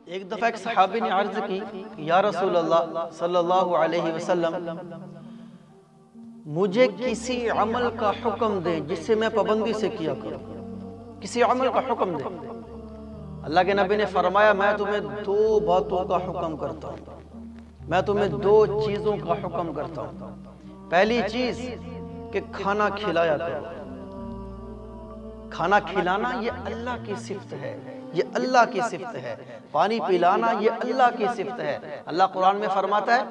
ایک دفعہ ایک صحابی نے عرض کی یا رسول اللہ صلی اللہ علیہ وسلم مجھے کسی عمل کا حکم دیں جس سے میں پابندی سے کیا کروں، کسی عمل کا حکم دیں۔ اللہ کے نبی نے فرمایا میں تمہیں دو باتوں کا حکم کرتا ہوں، میں تمہیں دو چیزوں کا حکم کرتا ہوں۔ پہلی چیز کہ کھانا کھلایا کرو۔ کھانا کھلانا یہ اللہ کی صفت ہے، یہ اللہ کی صفت ہے۔ پانی پلانا یہ اللہ کی صفت ہے۔ اللہ قرآن میں فرماتا ہے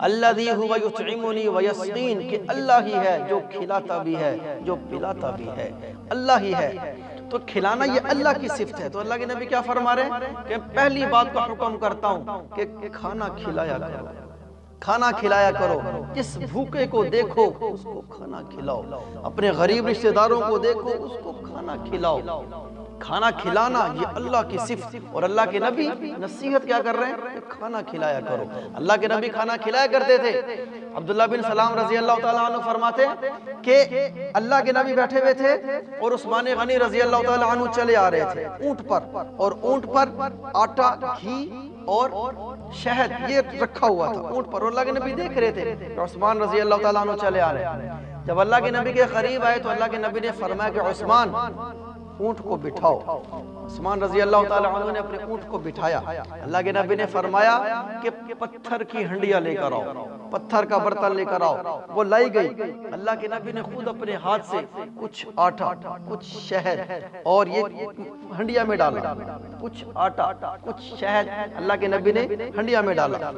الذی هو یطعمنی ویسقین، کہ اللہ ہی ہے جو کھلاتا بھی ہے جو پلاتا بھی ہے، اللہ ہی ہے۔ تو کھلانا یہ اللہ کی صفت ہے۔ تو اللہ کے نبی کیا فرما رہے ہیں کہ پہلی بات کا حکم کرتا ہوں کہ کھانا کھلایا کرو، کھانا کھلایا کرو۔ جس بھوکے کو دیکھو اس کو کھانا کھلاؤ، اپنے غریب رشتہ داروں کو دیکھو اس کو کھانا کھلاؤ۔ کھانا کھلانا یہ اللہ کی صفت، اور اللہ کے نبی نصیحت کیا کر رہے ہیں کہ کھانا کھلایا کرو۔ اللہ کے نبی کھانا کھلایا کرتے تھے۔ عبداللہ بن سلام رضی اللہ تعالیٰ عنہ فرماتے ہیں کہ اللہ کے نبی بیٹھے ہوئے تھے اور عثمان غنی رضی اللہ تعالیٰ عنہ چلے آ رہے تھے اونٹ پر، اور اونٹ پر آٹا، گھی اور شہد یہ رکھا ہوا تھا اونٹ پر، اور اللہ کے نبی دیکھ رہے تھے کہ عثمان رضی اللہ تعالیٰ عنہ چلے آ رہے ہیں۔ جب اللہ کے نبی کے قریب آئے تو اللہ کے نبی نے فرمایا کہ عثمان اونٹ کو بٹھاؤ۔ عثمان رضی اللہ تعالیٰ عنہ نے اپنے اونٹ کو بٹھایا۔ اللہ کے نبی نے فرمایا کہ پتھر کی ہنڈیاں لے کر آؤ، پتھر کا برتن لے کر آؤ۔ وہ لائی گئی۔ اللہ کے نبی نے خود اپنے ہاتھ سے کچھ آٹا، کچھ شہد اور یہ ہنڈیا میں ڈالا، کچھ آٹا کچھ شہد اللہ کے نبی نے ہنڈیا میں ڈالا،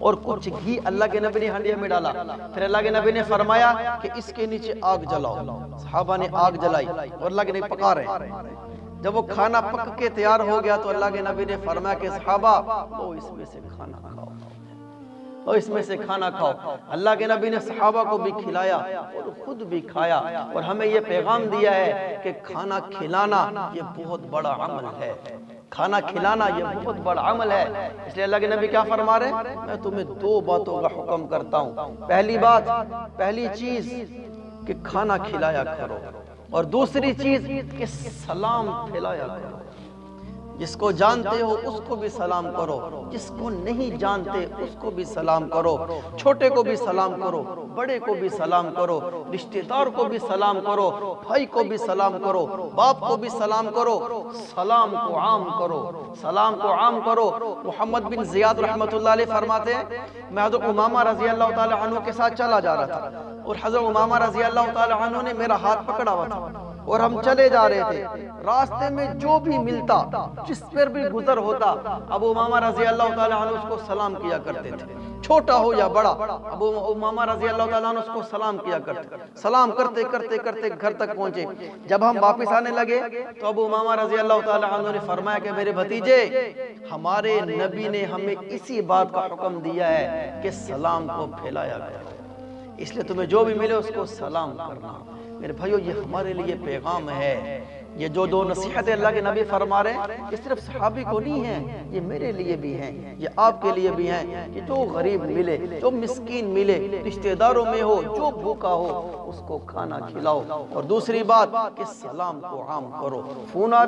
اور کچھ گھی اللہ کے نبی نے ہنڈیا میں ڈالا۔ پھر اللہ کے نبی نے فرمایا کہ اس کے نیچے آگ جلاؤ۔ صحابہ نے آگ جلائی اور اللہ کے نبی پکا رہے ہیں۔ جب وہ کھانا پک کے تیار ہو گیا تو اللہ کے نبی نے فرمایا کہ صحابہ وہ اس میں سے کھانا کھاؤ، اور اس میں سے کھانا کھاؤ۔ اللہ کے نبی نے صحابہ کو بھی کھلایا اور خود بھی کھایا، اور ہمیں یہ پیغام دیا ہے کہ کھانا کھلانا یہ بہت بڑا عمل ہے۔ کھانا کھلانا یہ بہت بڑا عمل ہے۔ اس لیے اللہ کے نبی کیا فرما رہے ہیں میں تمہیں دو باتوں کا حکم کرتا ہوں۔ پہلی بات، پہلی چیز کہ کھانا کھلایا کرو، اور دوسری چیز کہ سلام پھیلایا کرو۔ جس کو جانتے ہو اس کو بھی سلام کرو، جس کو نہیں جانتے اس کو بھی سلام کرو، چھوٹے کو بھی سلام کرو، بڑے کو بھی سلام کرو، رشتہ دار کو بھی سلام کرو، بھائی کو بھی سلام کرو، باپ کو بھی سلام کرو۔ سلام کو عام کرو، سلام کو عام کرو۔ محمد بن زیاد رحمۃ اللہ علیہ فرماتے ہیں میں حضرت امامہ رضی اللہ تعالی عنہ کے ساتھ چلا جا رہا تھا، اور حضرت امامہ رضی اللہ تعالی عنہ نے میرا ہاتھ پکڑا ہوا تھا، اور ہم چلے جا رہے تھے۔ راستے میں جو بھی ملتا، جس پر بھی گزر ہوتا، ابو امامہ رضی اللہ تعالیٰ عنہ اس کو سلام کیا کرتے تھے، چھوٹا ہو یا بڑا۔ ابو امامہ رضی اللہ تعالیٰ عنہ اس کو سلام کیا کرتے، سلام کرتے کرتے کرتے گھر تک پہنچے۔ جب ہم واپس آنے لگے تو ابو امامہ رضی اللہ تعالیٰ عنہ نے فرمایا کہ میرے بھتیجے، ہمارے نبی نے ہمیں اسی بات کا حکم دیا ہے کہ سلام کو پھیلایا کرو، اس لیے تمہیں جو بھی ملے اس کو سلام کرنا۔ میرے بھائیو یہ ہمارے لیے پیغام ہے۔ یہ جو دو نصیحتیں اللہ کے نبی فرما رہے ہیں یہ صرف صحابی کو نہیں ہیں، یہ میرے لیے بھی ہیں، یہ آپ کے لیے بھی ہیں کہ جو غریب ملے، جو مسکین ملے، رشتہ داروں میں ہو جو بھوکا ہو اس کو کھانا کھلاؤ۔ اور دوسری بات کہ سلام کو عام کرو۔ فون آ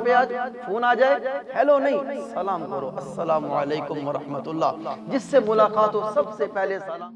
جائے ہیلو نہیں، سلام کرو، السلام علیکم ورحمۃ اللہ۔ جس سے ملاقات ہو سب سے پہلے سلام